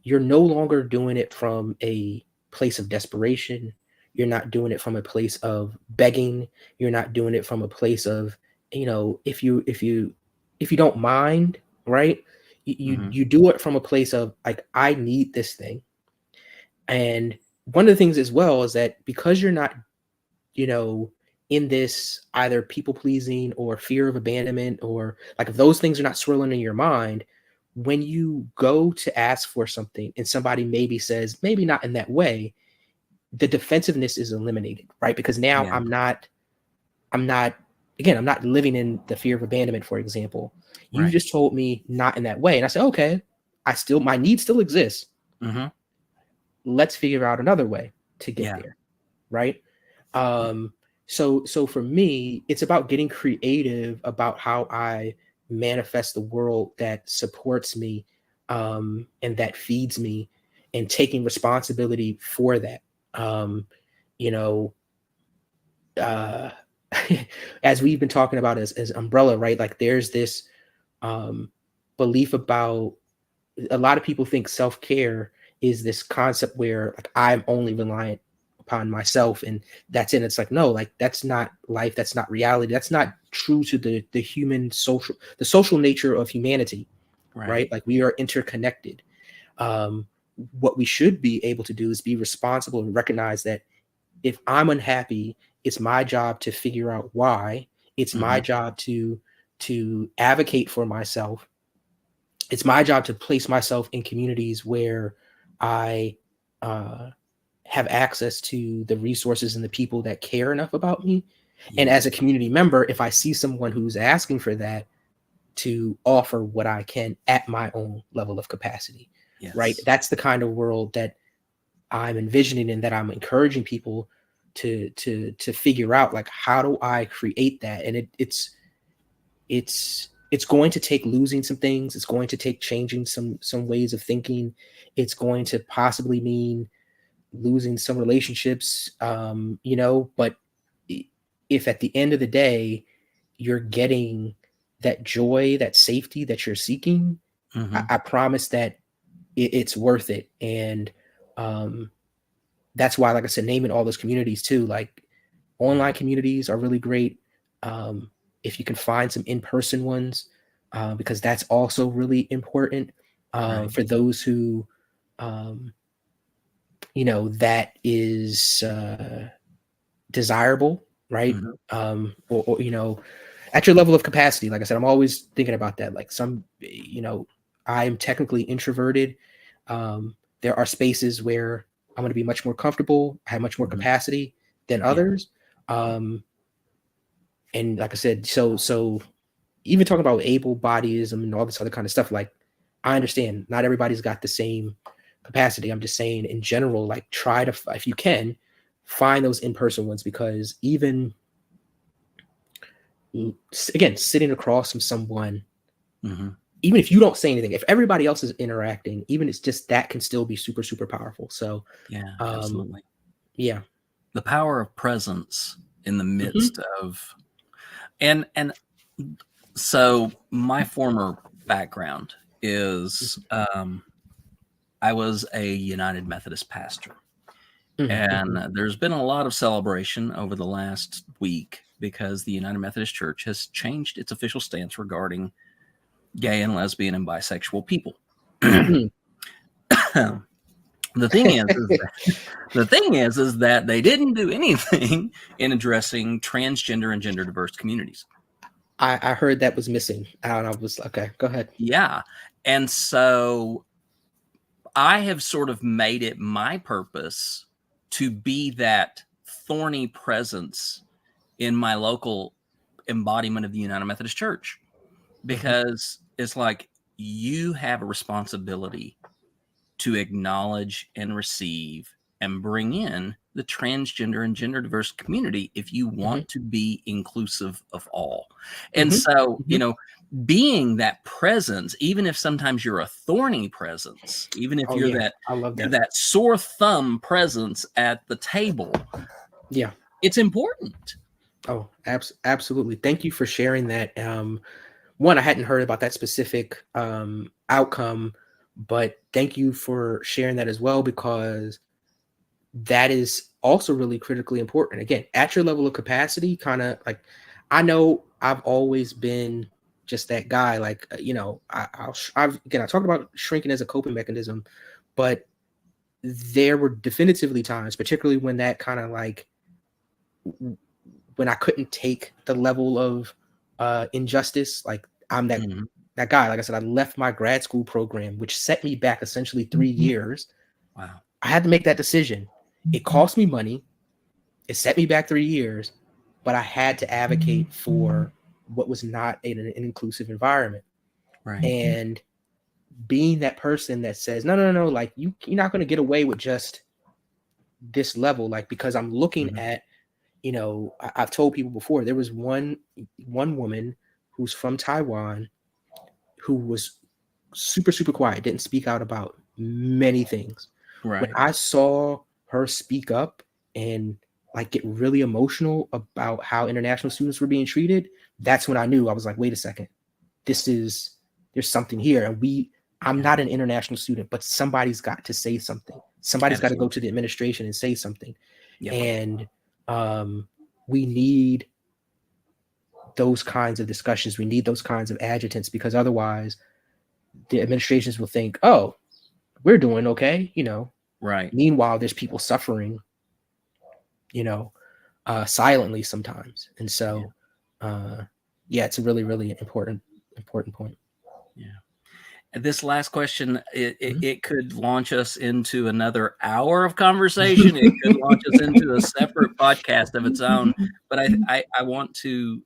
you're no longer doing it from a place of desperation. You're not doing it from a place of begging. You're not doing it from a place of, if you don't mind, right? Mhm. You do it from a place of like, I need this thing. And one of the things as well is that because you're not, you know, in this either people pleasing or fear of abandonment, or like if those things are not swirling in your mind, when you go to ask for something and somebody maybe says, maybe not in that way, the defensiveness is eliminated, right? Because now Yeah. I'm not, again, I'm not living in the fear of abandonment, for example. You Right. just told me not in that way. And I said, okay, my need still exists. Mhm. Let's figure out another way to get Yeah. there, right? So for me, it's about getting creative about how I manifest the world that supports me, and that feeds me, and taking responsibility for that. um you know uh as we've been talking about as umbrella, right? Like there's this um belief about, a lot of people think self-care is this concept where like I'm only reliant upon myself and that's it. It's like, no, like that's not life, that's not reality, that's not true to the human social nature of humanity, Right. right? Like we are interconnected. um what we should be able to do is be responsible and recognize that if I'm unhappy, it's my job to figure out why. It's my Mhm. job to advocate for myself. It's my job to place myself in communities where I uh, have access to the resources and the people that care enough about me. And as a Yes. community member, if I see someone who's asking for that, to offer what I can at my own level of capacity, right? Yes. That's the kind of world that I'm envisioning and that I'm encouraging people to figure out. Like, how do I create that? And it's going to take losing some things. It's going to take changing some ways of thinking. It's going to possibly mean losing some relationships, but if at the end of the day you're getting that joy, that safety that you're seeking, Mhm. I promise that it's worth it. And um, that's why, like I said, naming all those communities too, like Yeah. online communities are really great. Um, if you can find some in-person ones, because that's also really important, Right. for those who, um, that is desirable, right? Mhm. Or at your level of capacity. Like I said, I'm always thinking about that. Like I'm technically introverted. There are spaces where I'm going to be much more comfortable, I have much more Mhm. capacity than Yeah. others. And like I said, so even talking about able bodyism and all this other kind of stuff, like I understand not everybody's got the same capacity. I'm just saying in general, like try to, if you can, find those in-person ones, because even again, sitting across from someone, Mhm. even if you don't say anything, if everybody else is interacting, even it's just that can still be super, super powerful. So Yeah, um absolutely. yeah. The power of presence in the Hmm. midst of and so my former background is I was a United Methodist pastor. Hmm. And Hmm. there's been a lot of celebration over the last week because the United Methodist Church has changed its official stance regarding gay and lesbian and bisexual people. Hmm. The thing is that they didn't do anything in addressing transgender and gender diverse communities. I heard that was missing, and I was okay. Go ahead. Yeah. And so I have sort of made it my purpose to be that thorny presence in my local embodiment of the United Methodist Church, Hmm. because it's like you have a responsibility to acknowledge and receive and bring in the transgender and gender diverse community if you Hmm. want to be inclusive of all. And Hmm. so, Hmm. being that presence, even if sometimes you're a thorny presence, even if Oh you're yeah, that I love you're that. that sore thumb presence at the table, Yeah. it's important. Oh, absolutely. Thank you for sharing that. One, I hadn't heard about that specific outcome, but thank you for sharing that as well, because that is also really critically important. Again, at your level of capacity, kind of like, I know I've always been just that guy. Like, I talked about shrinking as a coping mechanism, but there were definitively times, particularly when that kind of like, when I couldn't take the level of injustice. Like, I'm Mhm. that guy. Like I said, I left my grad school program, which set me back essentially 3 years. Wow. I had to make that decision. It cost me money. It set me back 3 years, but I had to advocate for what was not an inclusive environment. Right. And being that person that says, no, no, no, no, like you're not going to get away with just this level. Like, because I'm looking Mhm. at, I've told people before, there was one woman who's from Taiwan who was super, super quiet, didn't speak out about many things. When Right. I saw her speak up and like get really emotional about how international students were being treated, that's when I knew. I was like, wait a second, there's something here. And I'm Yeah. not an international student, but somebody's got to say something. Somebody's got to go Absolutely. to the administration and say something. Yep. And we need those kinds of discussions. We need those kinds of adjutants, because otherwise the administrations will think, oh, we're doing okay. Right. Meanwhile, there's people suffering, silently sometimes. And Yeah. so, yeah, it's a really, really important point. Yeah. This last question, Mhm. it could launch us into another hour of conversation. It could launch us into a separate podcast of its own. But I want to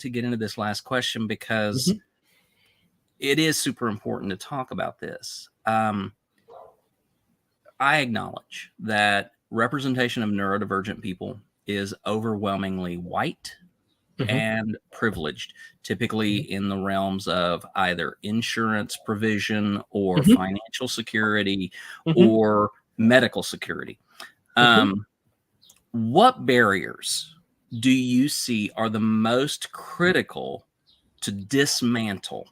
get into this last question because Mhm. it is super important to talk about this. I acknowledge that representation of neurodivergent people is overwhelmingly white Mhm. and privileged, typically in the realms of either insurance provision or Mhm. financial security Mhm. or medical security. Mhm. Um, what barriers do you see are the most critical to dismantle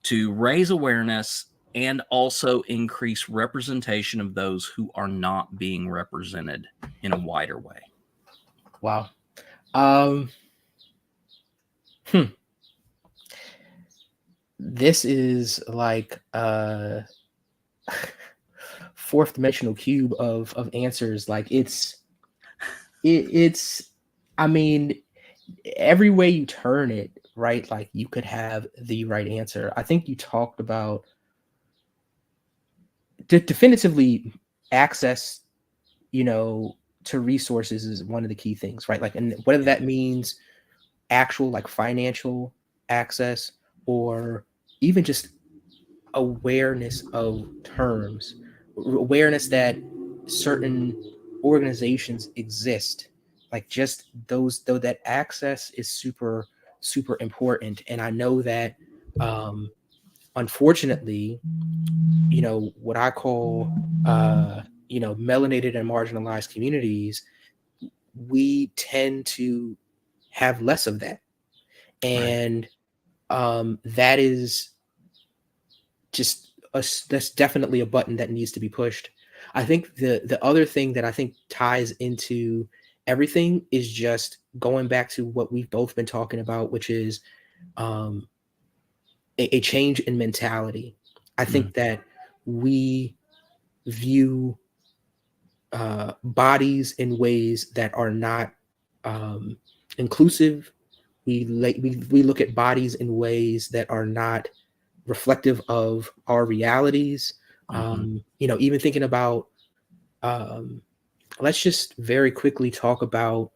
to raise awareness and also increase representation of those who are not being represented in a wider way? Wow. Um, hmm. This is like fourth dimensional cube of answers. Like it's I mean, every way you turn it, right? Like, you could have the right answer. I think you talked about definitively access, you know, to resources is one of the key things, right? Like, and whether Yeah. that means actual like financial access, or even just awareness of terms, awareness that certain organizations exist. Like, just those, though, that access is super, super important. And I know that unfortunately, what I call melanated and marginalized communities, we tend to have less of that. Right. And that is just that's definitely a button that needs to be pushed. I think the other thing that I think ties into everything is just going back to what we've both been talking about, which is um, a change in mentality. I Mm. think that we view bodies in ways that are not um, inclusive. We look at bodies in ways that are not reflective of our realities. Mhm. Even thinking about, um, let's just very quickly talk about,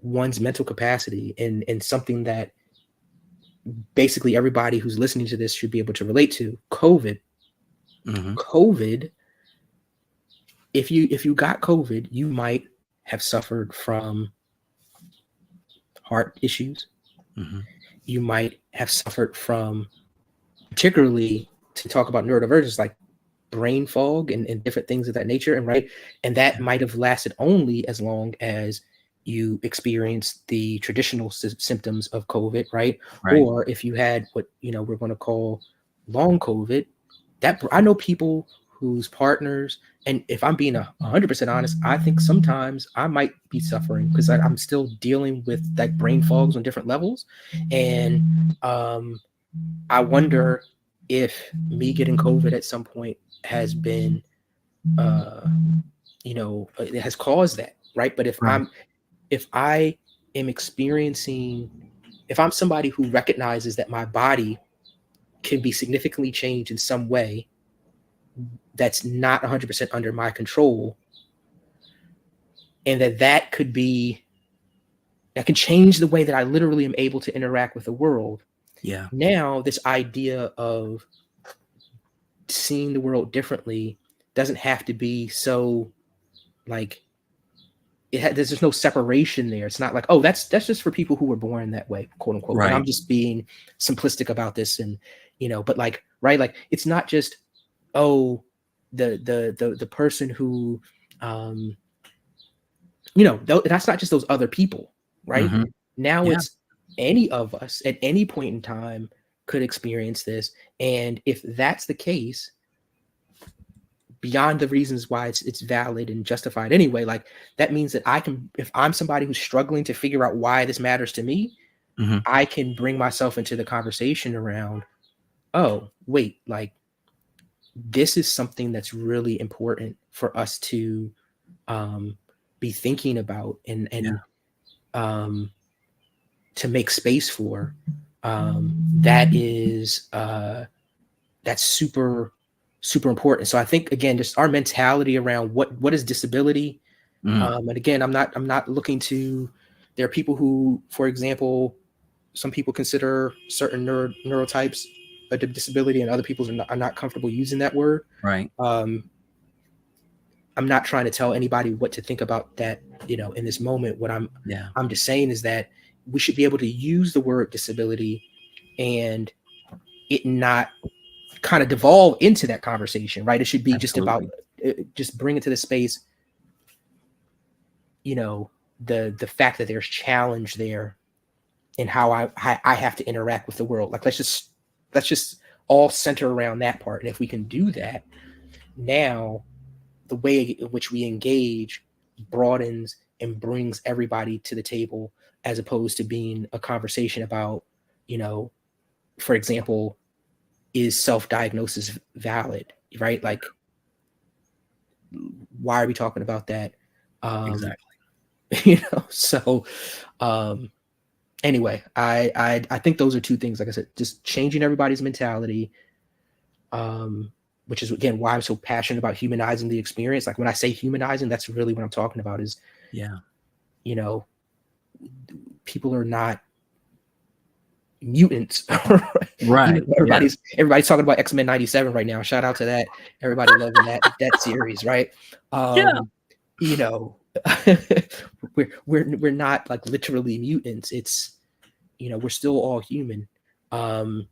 one's mental capacity, and something that basically everybody who's listening to this should be able to relate to. Mhm. COVID. If you got COVID, you might have suffered from heart issues. Mhm. You might have suffered from, particularly to talk about neurodivergence, like brain fog and different things of that nature. And that Yeah. might have lasted only as long as you experienced the traditional symptoms of COVID, right? Right. Or if you had what we're going to call long COVID, that I know people whose partners, and if I'm being 100% honest, I think sometimes I might be suffering because I'm still dealing with like brain fogs on different levels, and I wonder if me getting COVID at some point has been, it has caused that, right? But Right. if I am experiencing, if I'm somebody who recognizes that my body can be significantly changed in some way that's not 100% under my control, and that could change the way that I literally am able to interact with the world. Yeah. Now, this idea of seeing the world differently doesn't have to be so like there's just no separation there. It's not like, oh, that's just for people who were born that way, quote unquote. Right. And I'm just being simplistic about this, and but like, right, like it's not just, oh, the person who that's not just those other people, right? Mm-hmm. Now Yeah. it's any of us at any point in time could experience this. And if that's the case, beyond the reasons why it's valid and justified anyway, like that means that I can, if I'm somebody who's struggling to figure out why this matters to me, Mm-hmm. I can bring myself into the conversation around, oh, wait, like this is something that's really important for us to be thinking about and to make space for. That's super important. So I think, again, just our mentality around what is disability. And again, I'm not looking to, there are people who, for example, some people consider certain neurotypes a disability, and other people are not comfortable using that word. Right. I'm not trying to tell anybody what to think about that, in this moment. What I'm just saying is that we should be able to use the word disability and it not kind of devolve into that conversation, right? It should be Absolutely. just about, just bring it to the space, the fact that there's challenge there in how I have to interact with the world. Like, let's just all center around that part. And if we can do that, now the way in which we engage broadens and brings everybody to the table, as opposed to being a conversation about, for example, is self-diagnosis valid, right? Like, why are we talking about that? Exactly. So anyway, I think those are two things, like I said, just changing everybody's mentality, which is, again, why I'm so passionate about humanizing the experience. Like, when I say humanizing, that's really what I'm talking about is, people are not mutants. Right. Everybody's talking about X-Men 97 right now. Shout out to that. Everybody loving that series, right? We're not like literally mutants. It's, we're still all human. And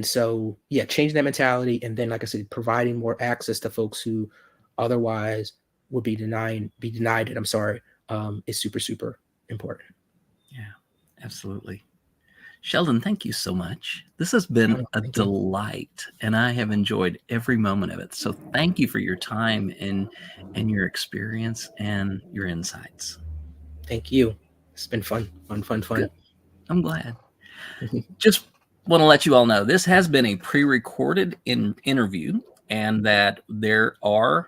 so, yeah, changing that mentality, and then, like I said, providing more access to folks who otherwise would be denied it. I'm sorry, is super, super important. Yeah, absolutely. Sheldon, thank you so much. This has been a delight, and I have enjoyed every moment of it. So thank you for your time and your experience and your insights. Thank you. It's been fun. Good. I'm glad. Just want to let you all know this has been a pre-recorded interview, and that there are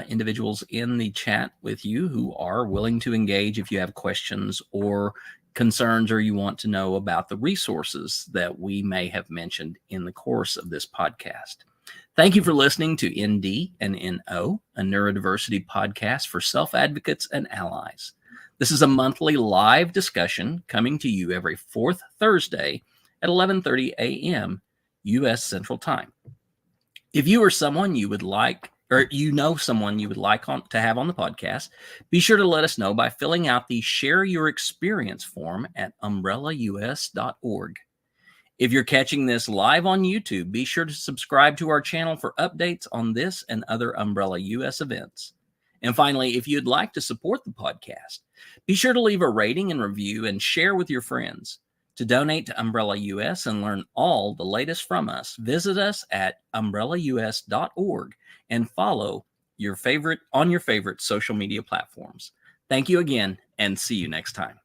individuals in the chat with you who are willing to engage if you have questions or concerns, or you want to know about the resources that we may have mentioned in the course of this podcast. Thank you for listening to ND and NO, a neurodiversity podcast for self-advocates and allies. This is a monthly live discussion coming to you every fourth Thursday at 11:30 a.m. U.S. Central Time. If you or someone you would like, or someone you would like to have on the podcast, be sure to let us know by filling out the Share Your Experience form at umbrellaus.org. If you're catching this live on YouTube, be sure to subscribe to our channel for updates on this and other Umbrella US events. And finally, if you'd like to support the podcast, be sure to leave a rating and review and share with your friends. To donate to Umbrella US and learn all the latest from us, visit us at umbrellaus.org and follow your favorite social media platforms. Thank you again, and see you next time.